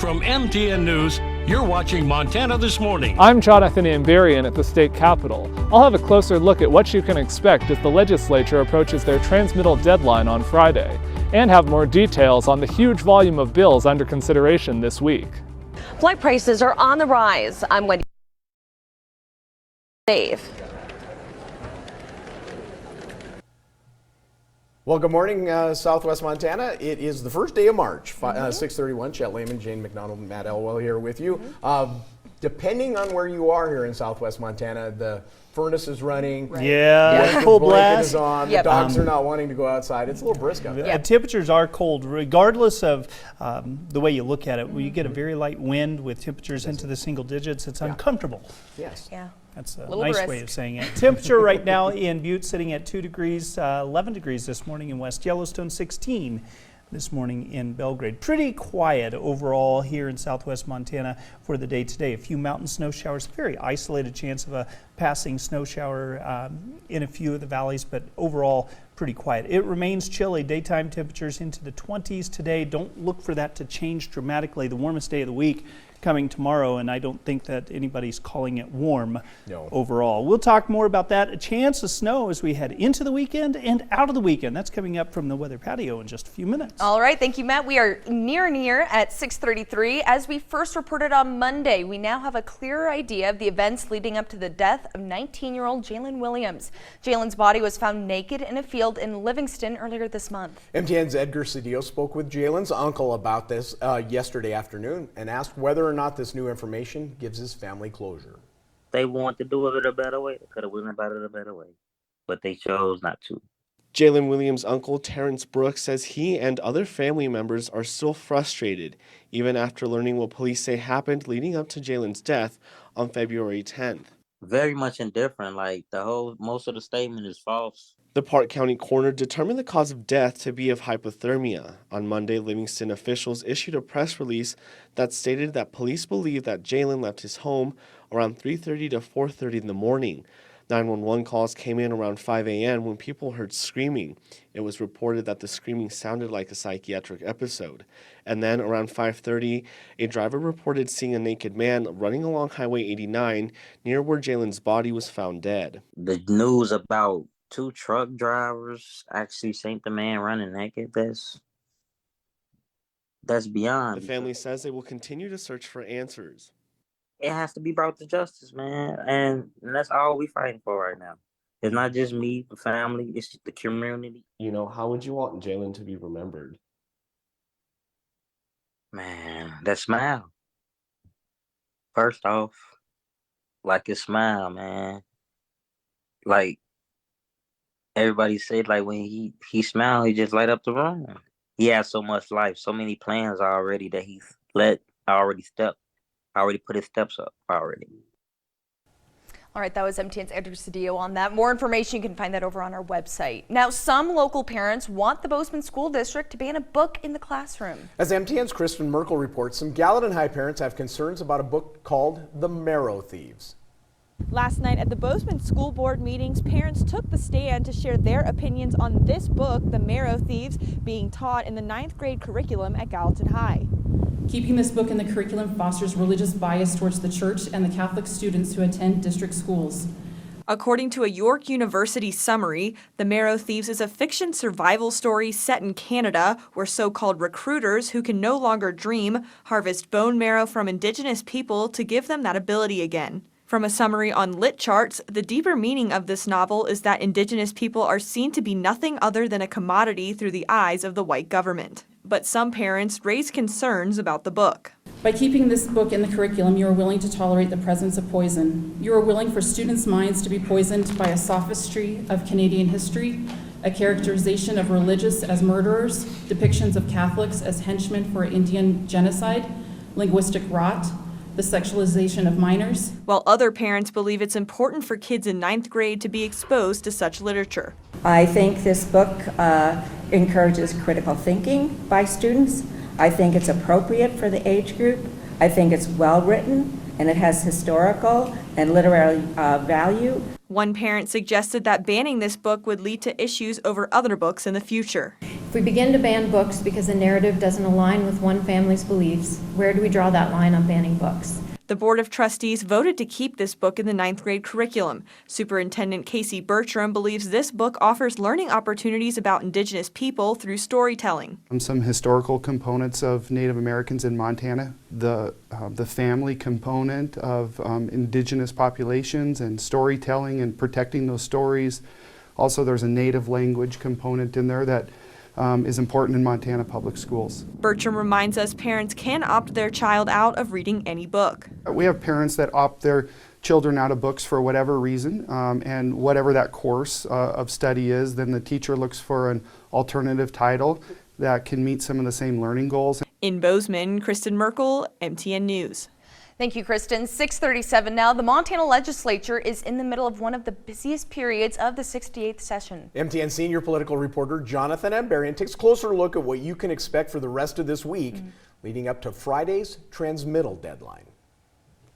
From MTN News, you're watching Montana This Morning. I'm Jonathan Ambarian at the state capitol. I'll have a closer look at what you can expect as the legislature approaches their transmittal deadline on Friday, and have more details on the huge volume of bills under consideration this week. Flight prices are on the rise. I'm Wendy. Dave. Well, good morning, Southwest Montana. It is the first day of March, 6:31. Chet Lehman, Jane McDonald, and Matt Elwell here with you. Depending on where you are here in Southwest Montana, the furnace is running. Right. Yeah, the full blanket blast. is on. Yep. The dogs are not wanting to go outside. It's a little brisk out there. The temperatures are cold, regardless of the way you look at it. When you get a very light wind with temperatures into the single digits, it's uncomfortable. Yes. Yeah. That's a Little nice brisk. way of saying it. Temperature right now in Butte sitting at 2 degrees, 11 degrees this morning in West Yellowstone, 16 this morning in Belgrade. Pretty quiet overall here in Southwest Montana for the day today. A few mountain snow showers, very isolated chance of a passing snow shower in a few of the valleys, but overall pretty quiet. It remains chilly. Daytime temperatures into the 20s today. Don't look for that to change dramatically. The warmest day of the week coming tomorrow, and I don't think that anybody's calling it warm overall. We'll talk more about that. A chance of snow as we head into the weekend and out of the weekend. That's coming up from the weather patio in just a few minutes. All right, thank you, Matt. We are near at 6:33. As we first reported on Monday, we now have a clearer idea of the events leading up to the death of 19-year-old Jalen Williams. Jalen's body was found naked in a field in Livingston earlier this month. MTN's Edgar Cedillo spoke with Jalen's uncle about this yesterday afternoon and asked whether or not this new information gives his family closure. They want to do it a better way. They could have went about it a better way, but they chose not to. Jalen Williams' uncle, Terrence Brooks, says he and other family members are still frustrated, even after learning what police say happened leading up to Jalen's death on February 10th. Very much indifferent. Like most of the statement is false. The Park County coroner determined the cause of death to be of hypothermia. On Monday, Livingston officials issued a press release that stated that police believe that Jalen left his home around 3:30 to 4:30 in the morning. 911 calls came in around 5 a.m. when people heard screaming. It was reported that the screaming sounded like a psychiatric episode. And then around 5:30, a driver reported seeing a naked man running along Highway 89 near where Jalen's body was found dead. The news about 2 truck drivers actually seen the man running naked, that's beyond. The family says they will continue to search for answers. It has to be brought to justice, man, and that's all we fighting for right now. It's not just me, the family, it's the community. You know, how would you want Jalen to be remembered? Man, that smile. First off, like his smile, man. Like everybody said, like when he smiled, he just light up the room. He has so much life, so many plans already that he's already put his steps up already. All right, that was MTN's Edgar Cedillo on that. More information, you can find that over on our website. Now, some local parents want the Bozeman School District to ban a book in the classroom. As MTN's Kristen Merkel reports, some Gallatin High parents have concerns about a book called The Marrow Thieves. Last night at the Bozeman School Board meetings, parents took the stand to share their opinions on this book, The Marrow Thieves, being taught in the 9th grade curriculum at Gallatin High. Keeping this book in the curriculum fosters religious bias towards the church and the Catholic students who attend district schools. According to a York University summary, The Marrow Thieves is a fiction survival story set in Canada where so-called recruiters who can no longer dream harvest bone marrow from indigenous people to give them that ability again. From a summary on Lit Charts, the deeper meaning of this novel is that indigenous people are seen to be nothing other than a commodity through the eyes of the white government. But some parents raise concerns about the book. By keeping this book in the curriculum, you are willing to tolerate the presence of poison. You are willing for students' minds to be poisoned by a sophistry of Canadian history, a characterization of religious as murderers, depictions of Catholics as henchmen for Indian genocide, linguistic rot, the sexualization of minors. While other parents believe it's important for kids in 9th grade to be exposed to such literature. I think this book encourages critical thinking by students. I think it's appropriate for the age group. I think it's well written and it has historical and literary value. One parent suggested that banning this book would lead to issues over other books in the future. If we begin to ban books because the narrative doesn't align with one family's beliefs, where do we draw that line on banning books? The Board of Trustees voted to keep this book in the 9th grade curriculum. Superintendent Casey Bertram believes this book offers learning opportunities about Indigenous people through storytelling. Some historical components of Native Americans in Montana, the family component of Indigenous populations and storytelling and protecting those stories. Also, there's a Native language component in there that is important in Montana public schools. Bertram reminds us parents can opt their child out of reading any book. We have parents that opt their children out of books for whatever reason, and whatever that course of study is, then the teacher looks for an alternative title that can meet some of the same learning goals. In Bozeman, Kristen Merkel, MTN News. Thank you, Kristen. 6:37 now. The Montana legislature is in the middle of one of the busiest periods of the 68th session. MTN senior political reporter Jonathan Ambarian takes a closer look at what you can expect for the rest of this week, leading up to Friday's transmittal deadline.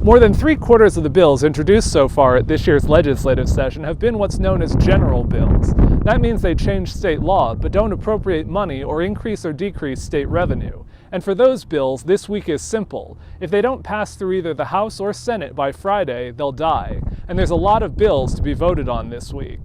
More than 3/4 of the bills introduced so far at this year's legislative session have been what's known as general bills. That means they change state law, but don't appropriate money or increase or decrease state revenue. And for those bills, this week is simple. If they don't pass through either the House or Senate by Friday, they'll die. And there's a lot of bills to be voted on this week.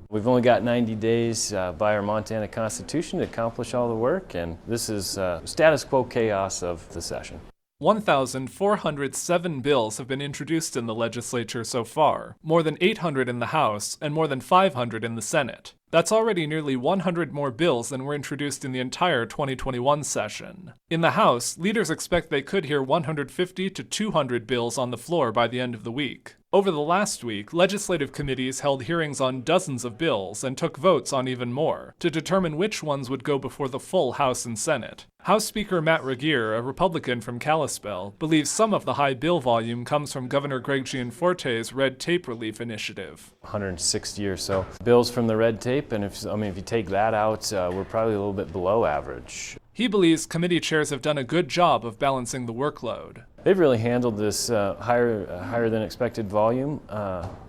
We've only got 90 days by our Montana Constitution to accomplish all the work, and this is status quo chaos of the session. 1,407 bills have been introduced in the legislature so far, more than 800 in the House and more than 500 in the Senate. That's already nearly 100 more bills than were introduced in the entire 2021 session. In the House, leaders expect they could hear 150 to 200 bills on the floor by the end of the week. Over the last week, legislative committees held hearings on dozens of bills and took votes on even more to determine which ones would go before the full House and Senate. House Speaker Matt Regier, a Republican from Kalispell, believes some of the high bill volume comes from Governor Greg Gianforte's red tape relief initiative. 160 or so bills from the red tape, and if you take that out, we're probably a little bit below average. He believes committee chairs have done a good job of balancing the workload. They've really handled this higher than expected volume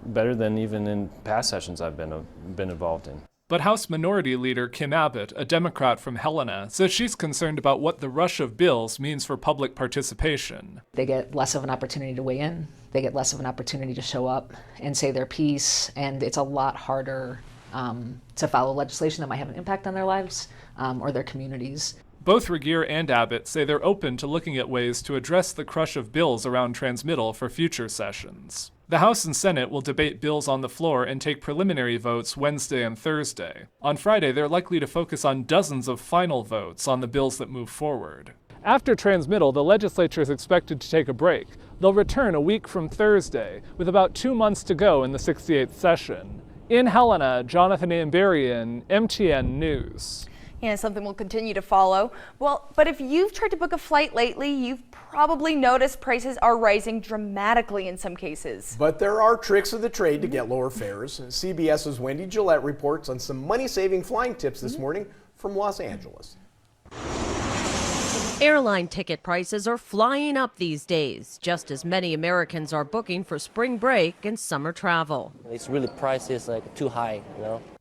better than even in past sessions I've been involved in. But House Minority Leader Kim Abbott, a Democrat from Helena, says she's concerned about what the rush of bills means for public participation. They get less of an opportunity to weigh in. They get less of an opportunity to show up and say their piece, and it's a lot harder to follow legislation that might have an impact on their lives or their communities. Both Regier and Abbott say they're open to looking at ways to address the crush of bills around transmittal for future sessions. The House and Senate will debate bills on the floor and take preliminary votes Wednesday and Thursday. On Friday, they're likely to focus on dozens of final votes on the bills that move forward. After transmittal, the legislature is expected to take a break. They'll return a week from Thursday, with about 2 months to go in the 68th session. In Helena, Jonathan Ambarian, MTN News. Yeah, something we'll continue to follow. Well, but if you've tried to book a flight lately, you've probably noticed prices are rising dramatically in some cases. But there are tricks of the trade to get lower fares. CBS's Wendy Gillette reports on some money-saving flying tips this morning from Los Angeles. Airline ticket prices are flying up these days, just as many Americans are booking for spring break and summer travel. It's really prices too high,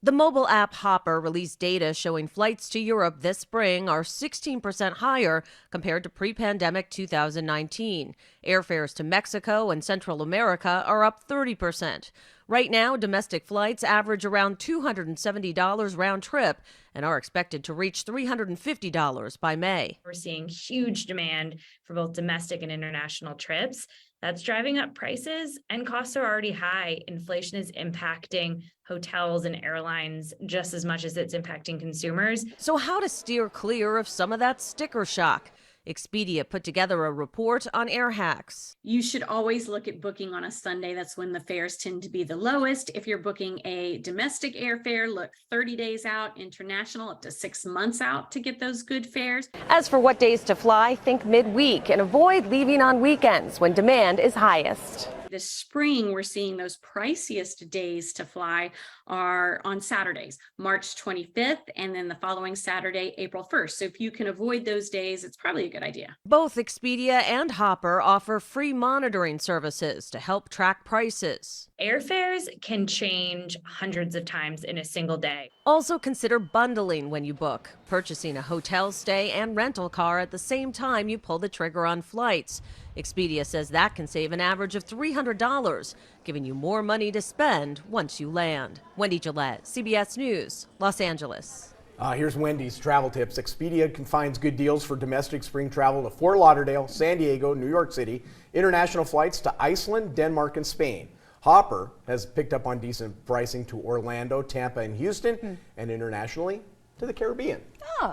The mobile app Hopper released data showing flights to Europe this spring are 16% higher compared to pre-pandemic 2019. Airfares to Mexico and Central America are up 30%. Right now, domestic flights average around $270 round trip and are expected to reach $350 by May. We're seeing huge demand for both domestic and international trips. That's driving up prices, and costs are already high. Inflation is impacting hotels and airlines just as much as it's impacting consumers. So how to steer clear of some of that sticker shock? Expedia put together a report on air hacks. You should always look at booking on a Sunday. That's when the fares tend to be the lowest. If you're booking a domestic airfare, look 30 days out, international up to 6 months out to get those good fares. As for what days to fly, think midweek and avoid leaving on weekends when demand is highest. This spring, we're seeing those priciest days to fly are on Saturdays, March 25th, and then the following Saturday, April 1st. So if you can avoid those days, it's probably a good idea. Both Expedia and Hopper offer free monitoring services to help track prices. Airfares can change hundreds of times in a single day. Also consider bundling when you book, purchasing a hotel stay and rental car at the same time you pull the trigger on flights. Expedia says that can save an average of $300, giving you more money to spend once you land. Wendy Gillette, CBS News, Los Angeles. Here's Wendy's travel tips. Expedia finds good deals for domestic spring travel to Fort Lauderdale, San Diego, New York City, international flights to Iceland, Denmark, and Spain. Hopper has picked up on decent pricing to Orlando, Tampa, and Houston, and internationally to the Caribbean. Ah,